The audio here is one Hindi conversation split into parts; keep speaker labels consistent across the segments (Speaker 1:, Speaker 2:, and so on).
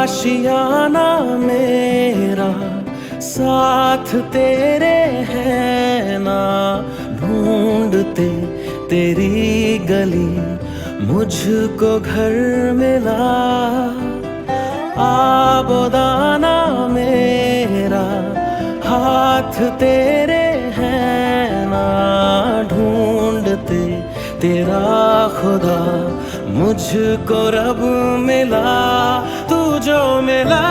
Speaker 1: आशियाना मेरा साथ तेरे है ना, ढूंढते तेरी गली मुझको घर मिला। आबोदाना मेरा हाथ तेरे है ना, ढूंढते तेरा खुदा मुझको रब मिला। तू जो मिला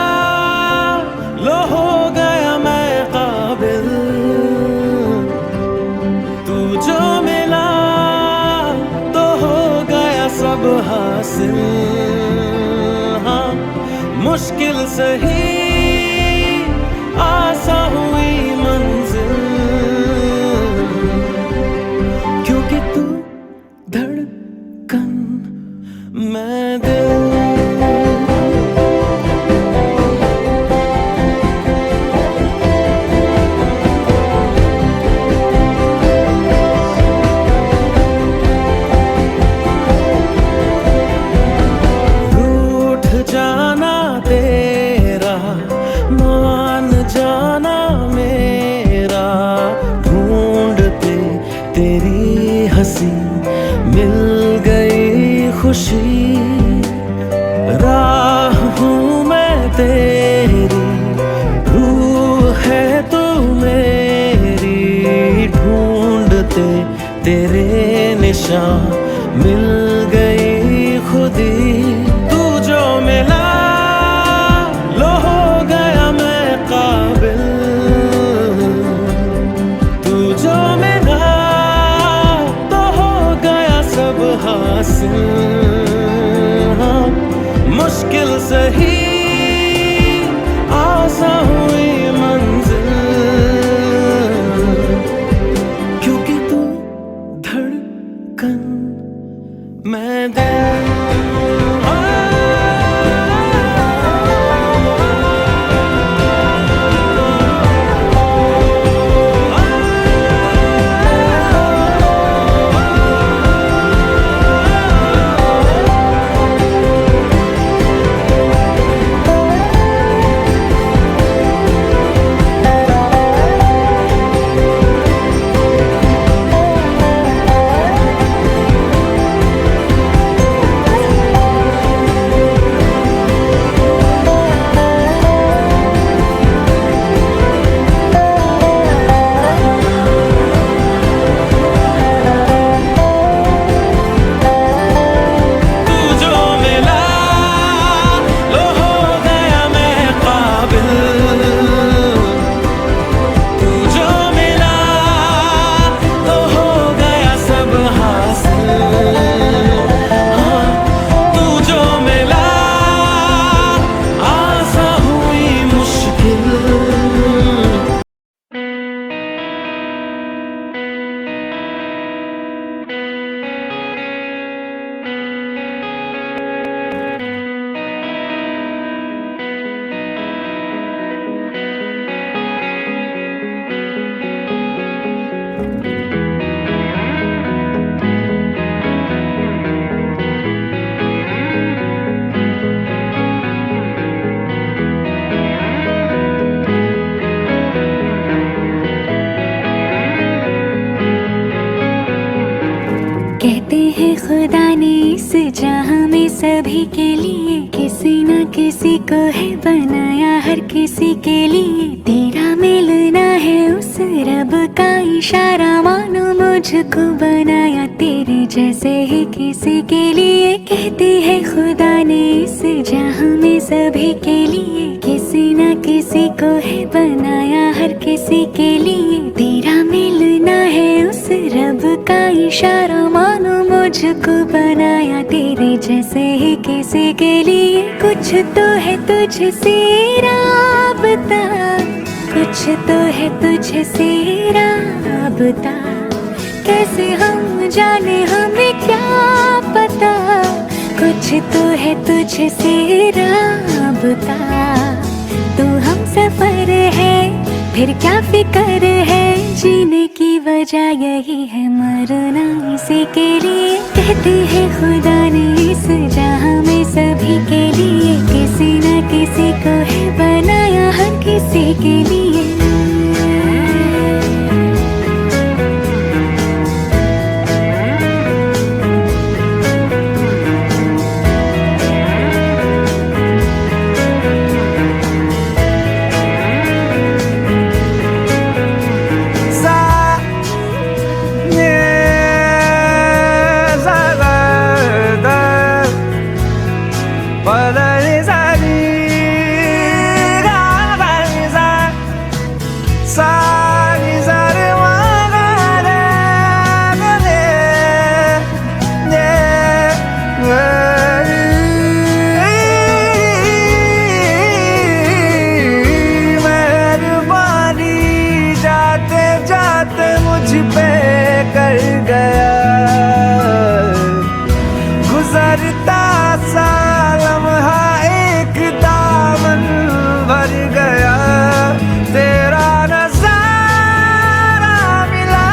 Speaker 1: लो हो गया मैं काबिल, तू जो मिला तो हो गया सब हासिल। हाँ मुश्किल सही आसा हुई मंजिल, क्योंकि तू धड़कन मैं दिल। रूठ जाना तेरा मान जाना मेरा, ढूंढते तेरी हंसी मिल गई खुशी। राह हूँ मैं तेरी, रूह है तू मेरी, ढूंढते तेरे निशान मिल गई खुदी। तू जो मिला लो हो गया मैं काबिल, तू जो मिला तो हो गया सब हासिल। हाँ मुश्किल सही आसा हुई मंजिल, क्योंकि तू धड़कन मैं दिल।
Speaker 2: कहते हैं खुदा ने इस जहां में सभी के लिए किसी न न किसी को है बनाया हर किसी के लिए, तेरा मिलना है उस रब का इशारा, मानो मुझको बनाया तेरे जैसे ही किसी के लिए। कहते हैं खुदा ने इस जहां में सभी के लिए, किसी न किसी को है बनाया हर किसी के लिए, तेरा मिलना है उस रब का इशारा, मानो मुझको बनाया तेरे जैसे ही किसी के लिए। कुछ तो है तुझसे राबता, कुछ तो है तुझसे राबता, कैसे हम जाने हमें क्या पता। कुछ तो है तुझसे राबता, तू हम सफर है फिर क्या फिक्र है, जीने की वजह यही है मरना इसी के लिए। कहते हैं खुदा ने इस जहां में सभी के लिए, किसी न किसी को है बनाया हर किसी के लिए।
Speaker 1: गुजरता सा लम्हा एक दामन भर गया, तेरा नजारा मिला,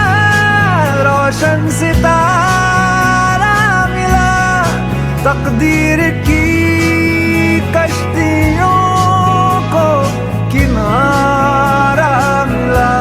Speaker 1: रोशन सितारा मिला, तकदीर की कश्तियों को किनारा मिला।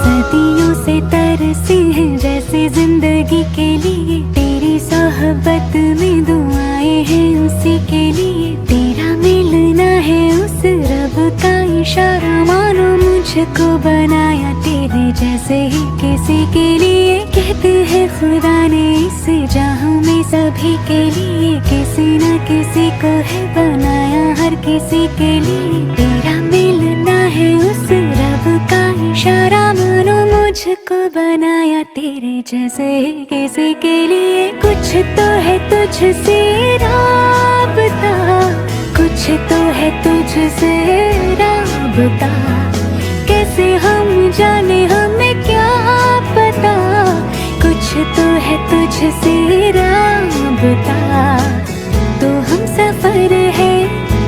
Speaker 2: सदियों से तरसी है जैसे जिंदगी के लिए, तेरी सोहबत में दुआएं हैं उसी के लिए, तेरा मिलना है उस रब का इशारा, मानो मुझको बनाया तेरे जैसे ही किसी के लिए। कहते हैं खुदा ने इस जहां में सभी के लिए, किसी न किसी को है बनाया हर किसी के लिए, तेरा मिलना है उस रब का इशारा, मानो मुझको बनाया तेरे जैसे ही किसी के लिए। कुछ तो है तुझसे राबता, कुछ तो है तुझसे राबता, कैसे हम जाने हमें क्या पता। कुछ तो है तुझसे राबता, तो हम सफर है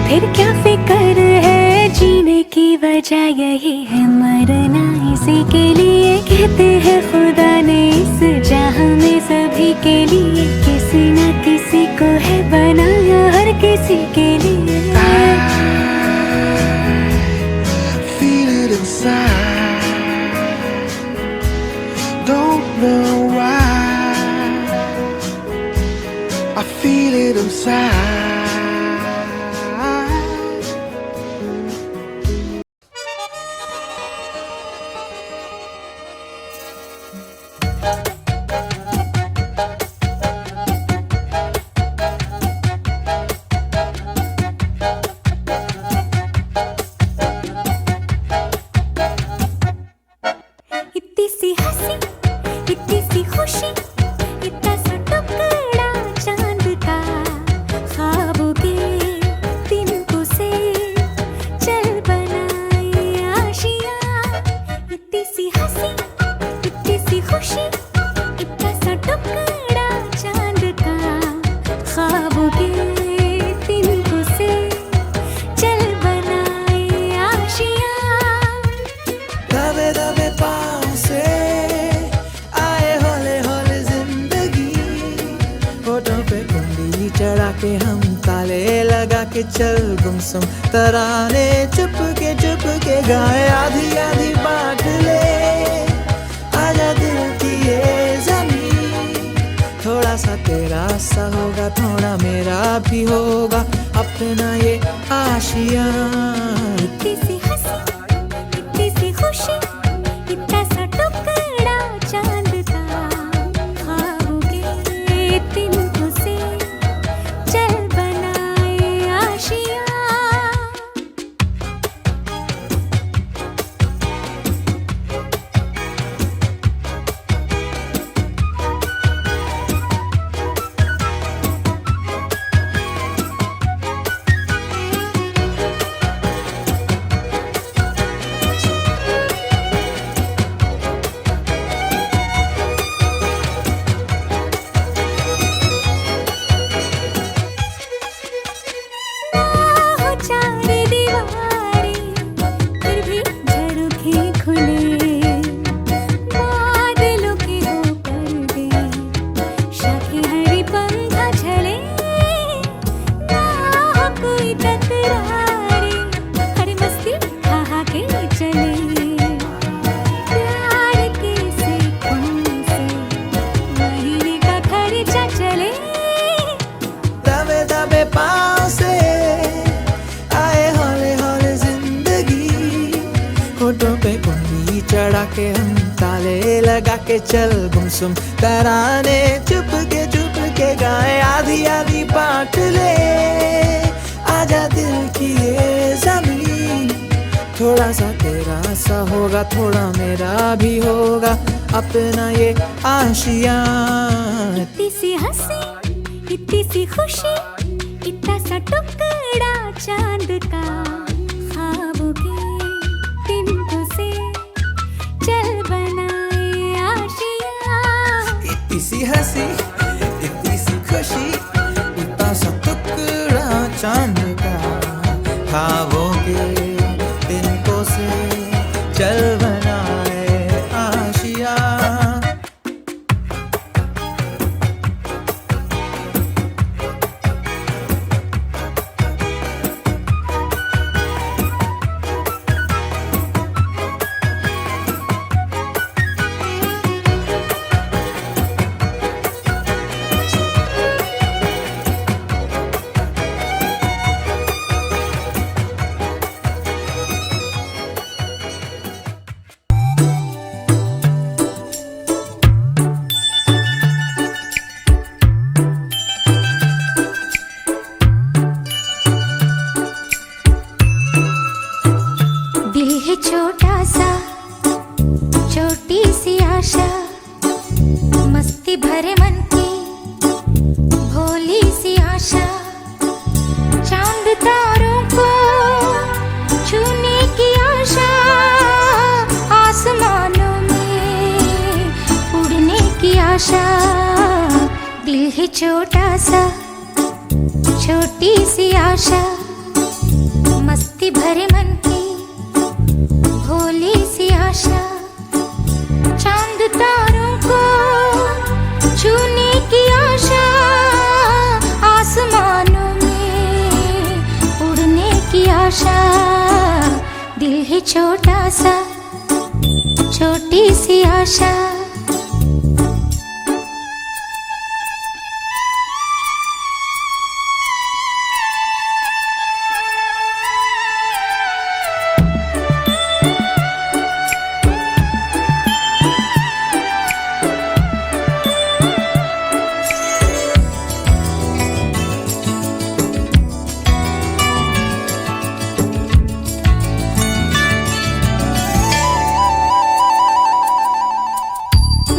Speaker 2: फिर क्या फिक्र है, जीने की वजह यही है मरना इसी के लिए। कहते हैं खुदा ने इस जहां में सभी के लिए, किसी न किसी को है बनाया हर किसी के लिए।
Speaker 1: Feel it inside, don't know why, I feel it inside.
Speaker 2: इतनी सी हंसी, इतनी सी खुशी, इतना सा टुकड़ा चांद का, ख्वाबों के तिनकों से चल बनाए आशियाँ। इतनी सी हंसी, इतनी सी खुशी, इतना सा टुकड़ा चांद का, ख्वाबों के तिनकों से चल बनाए आशियाँ।
Speaker 1: दबे दबे पाँव से आए हौले हौले जिंदगी, होठों पे कुंडली चढ़ा के हम ताले लगा के चल गुमसुम तराने चुप के गाए, आधी आधी बांट ले आजा दिल की ये ज़मीं, थोड़ा थोड़ा सा तेरा सा होगा, थोड़ा मेरा भी होगा अपना ये आशिया।
Speaker 2: इतनी सी हंसी, इतनी सी खुशी, इतना सा टुकड़ा चांद का, ख्वाबों के तिनकों से चल बनाए आशिया।
Speaker 1: पाँव से आए हौले हौले जिंदगी, होठों पे कुंडी चढ़ा के हम ताले लगा के चल गुमसुम तराने चुप के गाए, आधी आधी बांट ले आजा दिल की ये ज़मीन। थोड़ा सा तेरा सा होगा, थोड़ा मेरा भी होगा अपना ये आशिया।
Speaker 2: इतनी सी हंसी, इतनी सी खुशी, इतना सा टुकड़ा चांद का, ख्वाबों के तिनकों से चल बनाए आशिया।
Speaker 1: इतनी सी हंसी, इतनी सी खुशी, इतना सा टुकड़ा चांद का, ख्वाबों के तिनकों से चल बनाए आशिया।
Speaker 2: छोटा सा, छोटी सी आशा, मस्ती भरे मन की भोली सी आशा, चांद तारों को छूने की आशा, आसमानों में उड़ने की आशा। दिल है छोटा सा, छोटी सी आशा, मस्ती भरे मन की भोली सी आशा, चांद तारों को छूने की आशा, आसमानों में उड़ने की आशा। दिल है छोटा सा, छोटी सी आशा।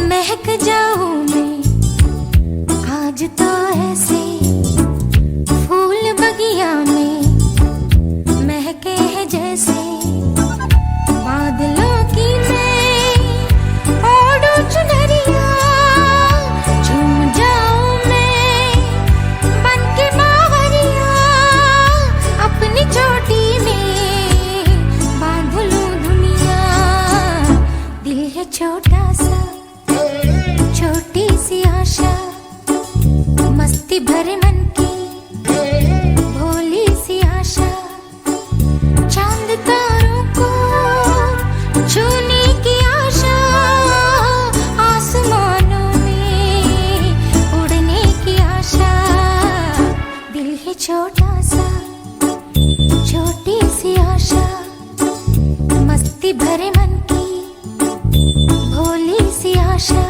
Speaker 2: महक जाऊं मैं आज तो ऐसे, फूल बगिया में महके हैं जैसे, बादलों की मैं ओढ़ूं चुनरिया, झूम जाऊं मैं बनके बावरिया, अपनी चोटी में बांध लूं दुनिया। दिल है छोटा सा, छोटी सी आशा, मस्ती भरे मन की भोली सी आशा, चांद तारों को छूने की आशा, आसमानों में उड़ने मस्ती भरे मन की भोली सी आशा।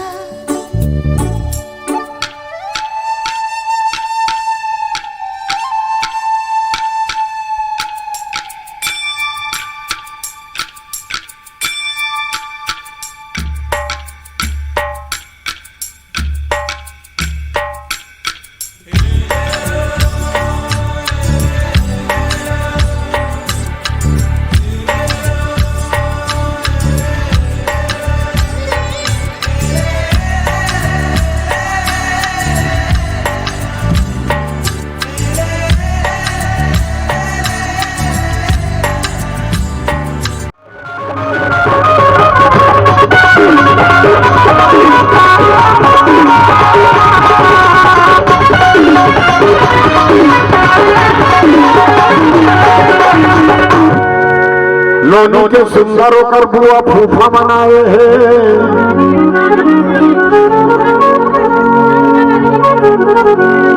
Speaker 3: लोनू के सुंदर होकर बुआ फूफा मनाए हैं।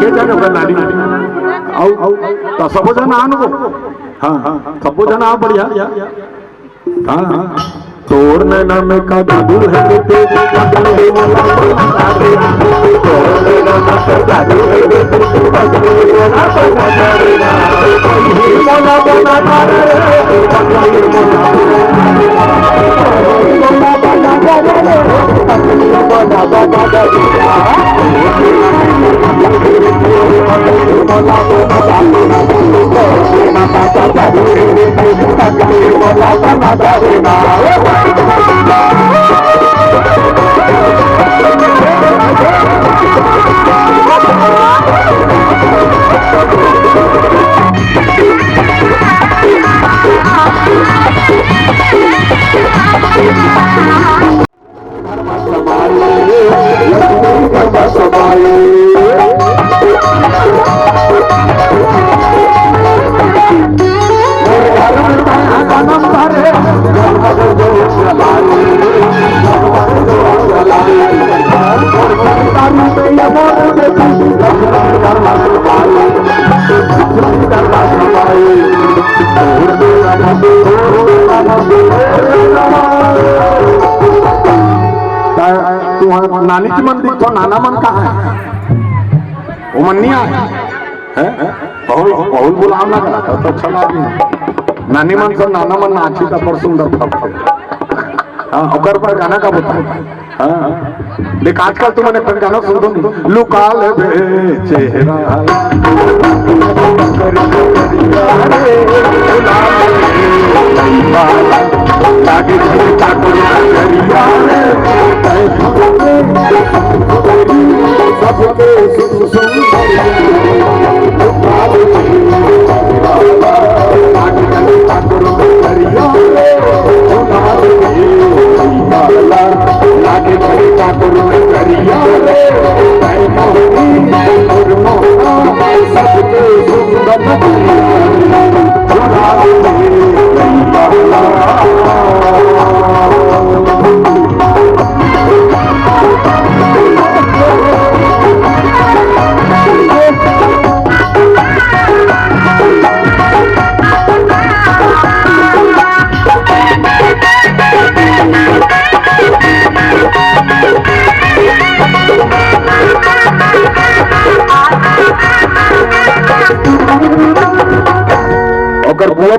Speaker 3: के जाने होगा नानी आओ तो सब जना आनो। हाँ सब जना बढ़िया। हाँ तोड़ नैना में का दादू है नानी की मन तो नाना मन कहाँ है? वो मन नहीं आया है? बहुल बहुल बुलाव ना करा तो अच्छा लगी। नानी मन तो नाना मन नाची था पर सुंदर था। हाँ ओकर पर गाना का बता। हाँ देख आजकल तुम मैंने पर गाना सुन दो लुका ले बे चेहरा अगर बुआ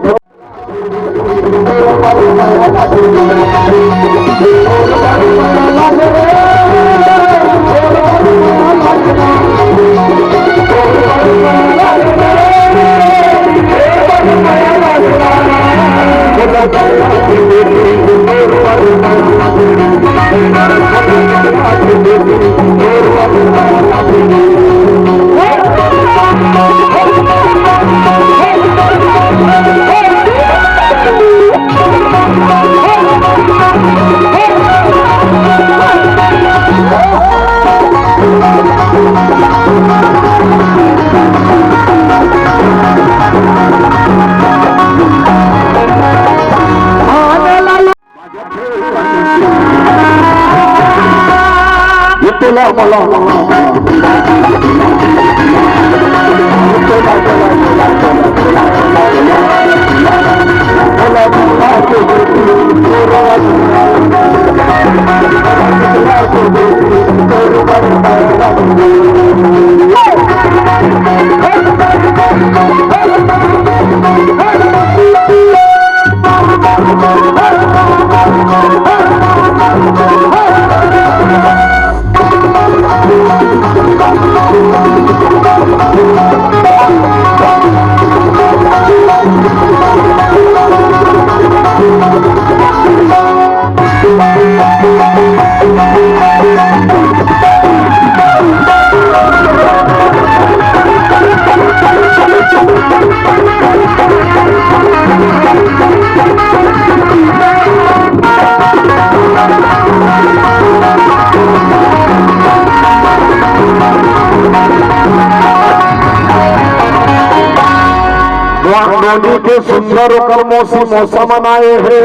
Speaker 3: नोनी के सुंदर ओकर मौसी मौसम मनाए है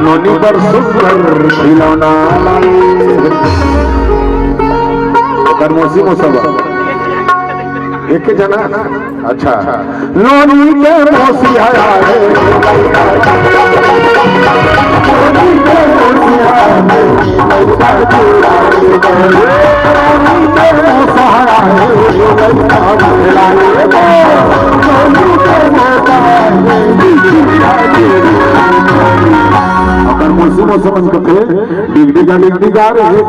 Speaker 3: नोनी पर सुंदर खिलौना लाए ओकर मौसी मौसम एक जना अच्छा नोनी के मौसी आया है अगर मौसम समझ के डिगडी गा रहे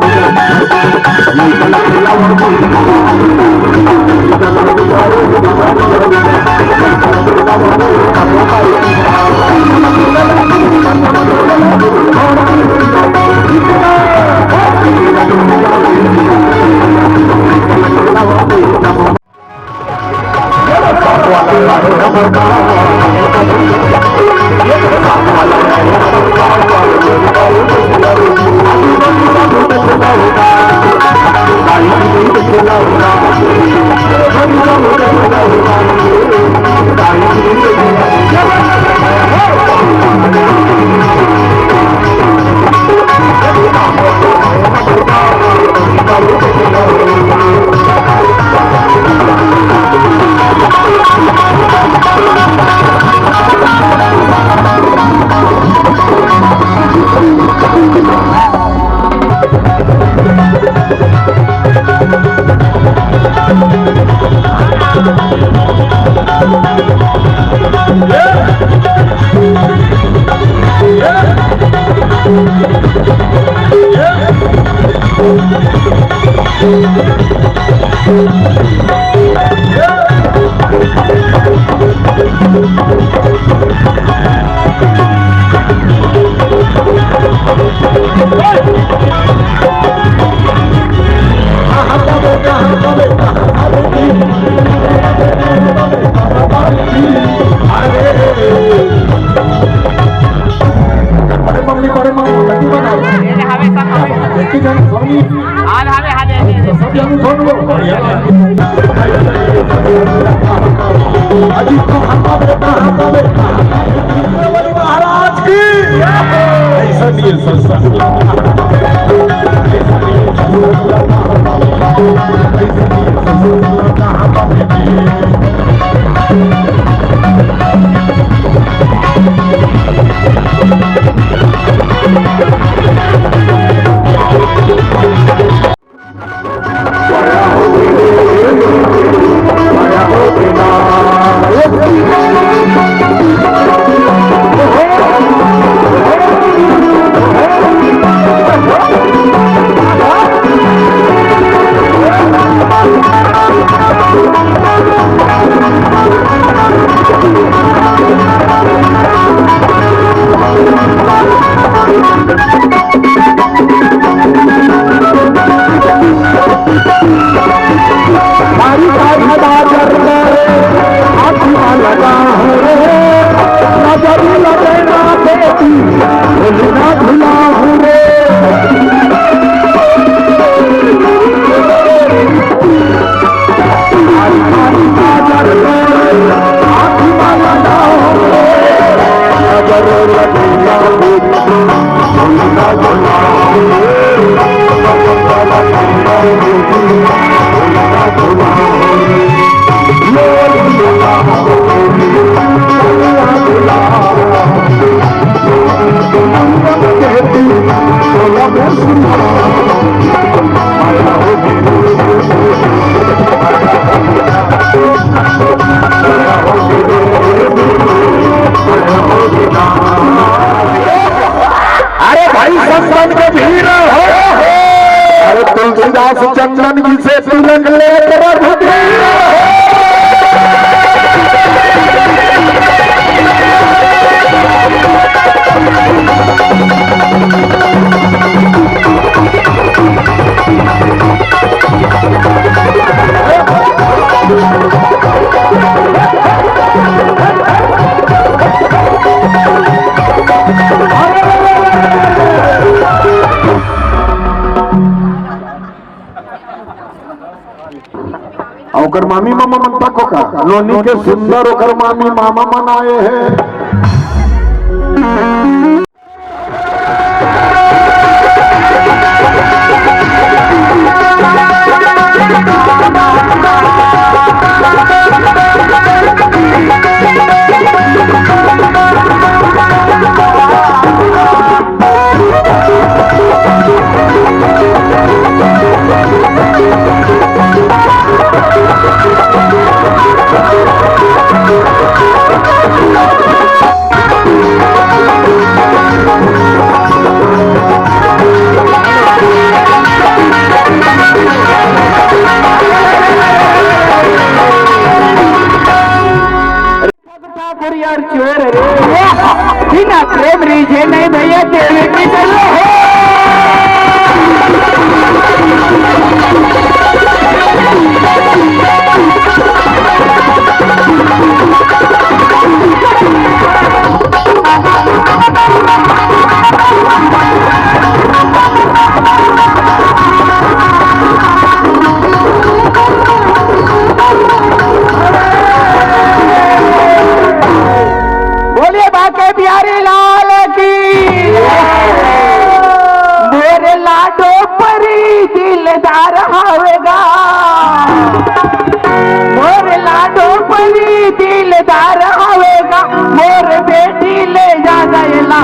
Speaker 3: महाराज की ऐसा नहीं तुलसीदास चंदन जी से तिलक लेकर और मामी मामा मनता को का नोनी के सुंदर ओकर मामी मामा मनाए हैं।
Speaker 4: प्रेम रीझे नहीं भैया तेरे की चलो बिहारी लाल की मेरे लाडो परी दिलदार होगा मोरे लाडो परी दिलदार होगा मोरे बेटी ले जा गएला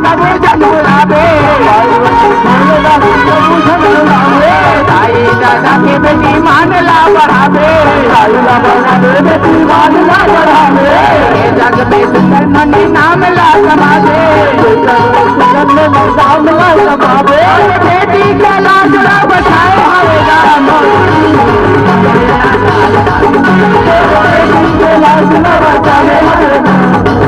Speaker 4: कभी जगुलाबे ताई दादा की बेटी मानला बढ़ावे बेटी मानला बढ़ावे जग में सुंदर मनी नाम ला समावे नाम ला समावे बेटी का लाडला बचाए हवे राम लाडला बचाए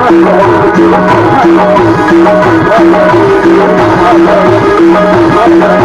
Speaker 3: Thank you.